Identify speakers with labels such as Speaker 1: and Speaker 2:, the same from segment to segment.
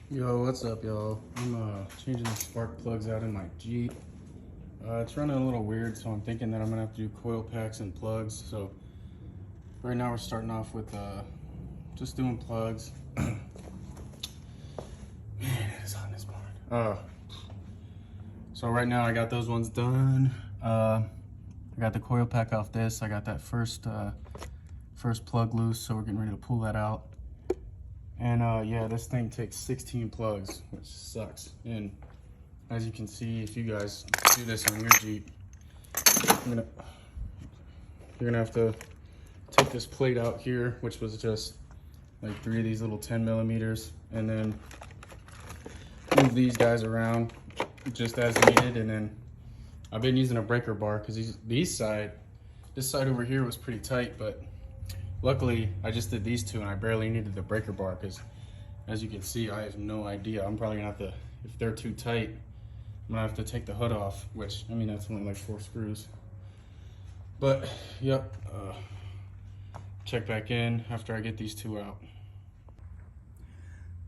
Speaker 1: Yo, what's up, y'all? I'm changing the spark plugs out in my Jeep. It's running a little weird, so I'm thinking that I'm gonna have to do coil packs and plugs. So right now we're starting off with just doing plugs. Man, it is hot in this barn. So right now I got those ones done. I got the coil pack off this. I got that first plug loose, so we're getting ready to pull that out. And yeah, this thing takes 16 plugs, which sucks. And as you can see, if you guys do this on your Jeep, you're gonna have to take this plate out here, which was just like 3 of these little 10 millimeters, and then move these guys around just as needed. And then I've been using a breaker bar because this side over here was pretty tight, but luckily I just did these two and I barely needed the breaker bar because, as you can see, I have no idea. I'm probably gonna have to, if they're too tight, I'm gonna have to take the hood off, which, I mean, that's only like 4 screws. But yep, check back in after I get these two out.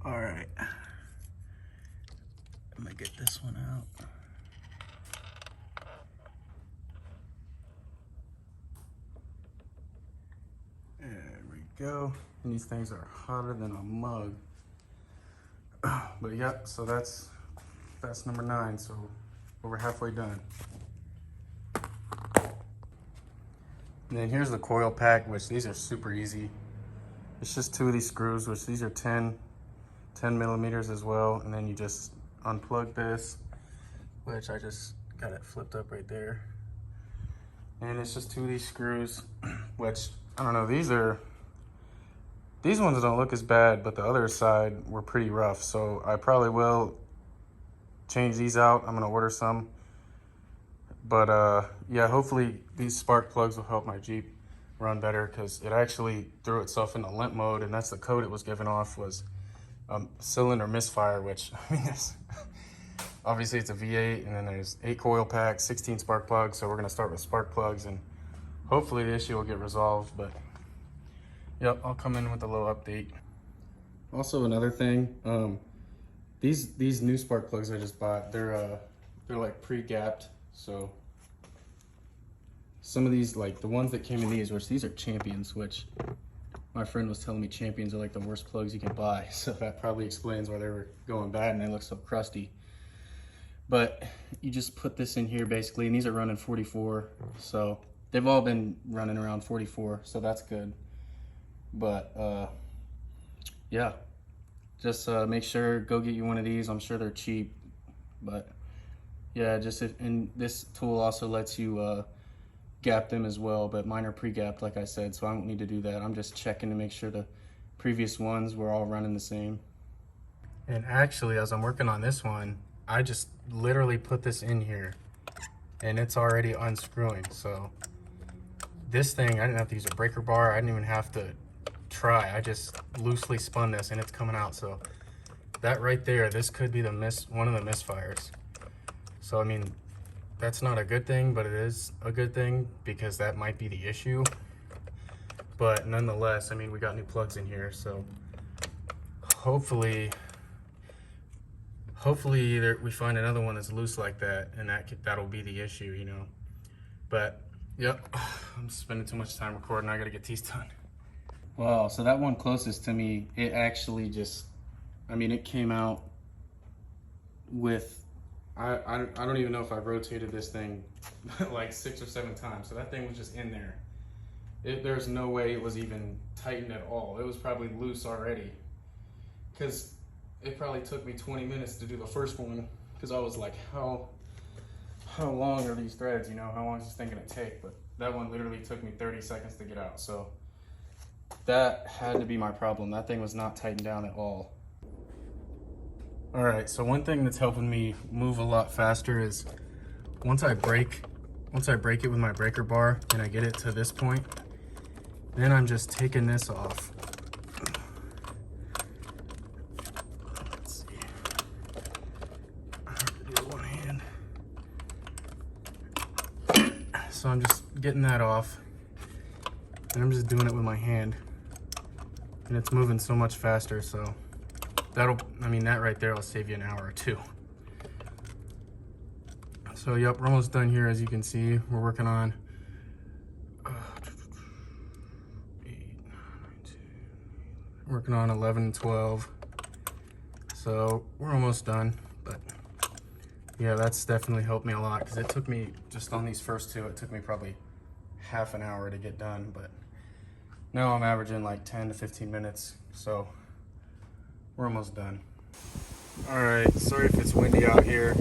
Speaker 1: All right, I'm gonna get this one out. There we go. And these things are hotter than a mug. But yep, so that's number 9. So we're halfway done. And then here's the coil pack, which these are super easy. It's just 2 of these screws, which these are 10 millimeters as well. And then you just unplug this, which I just got it flipped up right there. And it's just 2 of these screws, which, I don't know, these ones don't look as bad, but the other side were pretty rough. So I probably will change these out. I'm gonna order some. But yeah, hopefully these spark plugs will help my Jeep run better, because it actually threw itself into limp mode, and that's the code it was giving off, was cylinder misfire, which, I mean, obviously it's a V8, and then there's 8 coil packs, 16 spark plugs. So we're gonna start with spark plugs, and hopefully the issue will get resolved. But yep, I'll come in with a little update. Also, another thing, these new spark plugs I just bought, they're like pre-gapped. So some of these, like the ones that came in these, which these are Champions, which my friend was telling me Champions are like the worst plugs you can buy. So that probably explains why they were going bad and they look so crusty. But you just put this in here basically, and these are running 44. So they've all been running around 44, so that's good. But yeah, just make sure, go get you one of these. I'm sure they're cheap, but yeah, and this tool also lets you gap them as well, but mine are pre-gapped, like I said, so I don't need to do that. I'm just checking to make sure the previous ones were all running the same. And actually, as I'm working on this one, I just literally put this in here and it's already unscrewing. So this thing, I didn't have to use a breaker bar. I didn't even have to try. I just loosely spun this and it's coming out. So that right there, this could be one of the misfires. So I mean, that's not a good thing, but it is a good thing because that might be the issue. But nonetheless, I mean, we got new plugs in here, so hopefully either we find another one that's loose like that, and that'll be the issue, you know. But yep, I'm spending too much time recording. I gotta get these done. Well, so that one closest to me, it actually just, I mean, it came out with, I don't even know if I rotated this thing like 6 or 7 times. So that thing was just in there. There's no way it was even tightened at all. It was probably loose already, because it probably took me 20 minutes to do the first one, because I was like, how long are these threads, you know, how long is this thing gonna take? But that one literally took me 30 seconds to get out. So that had to be my problem. That thing was not tightened down at all. All right, so one thing that's helping me move a lot faster is once I break it with my breaker bar and I get it to this point, then I'm just taking this off. Let's see. I have to do it with one hand. So I'm just getting that off, and I'm just doing it with my hand, and it's moving so much faster. So that right there will save you an hour or two. So yep, we're almost done here. As you can see, we're working on 11 and 12. So we're almost done, but yeah, that's definitely helped me a lot, because it took me, just on these first two, it took me probably half an hour to get done, but now I'm averaging like 10 to 15 minutes, so we're almost done. All right, sorry if it's windy out here.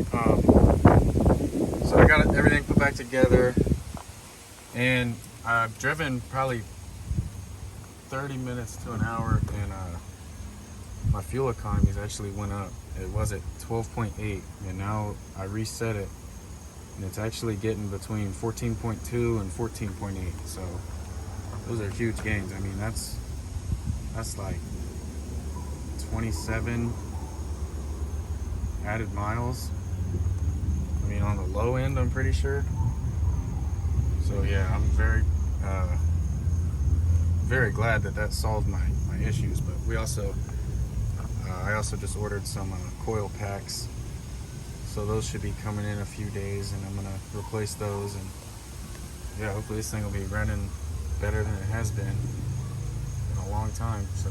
Speaker 1: So I got everything put back together, and I've driven probably 30 minutes to an hour, and my fuel economies actually went up. It was at 12.8, and now I reset it, and it's actually getting between 14.2 and 14.8. So those are huge gains. I mean, that's like 27 added miles. I mean, on the low end, I'm pretty sure. So yeah, I'm very glad that solved my issues. But we also I also just ordered some coil packs, so those should be coming in a few days, and I'm gonna replace those, and yeah, hopefully this thing will be running better than it has been in a long time. So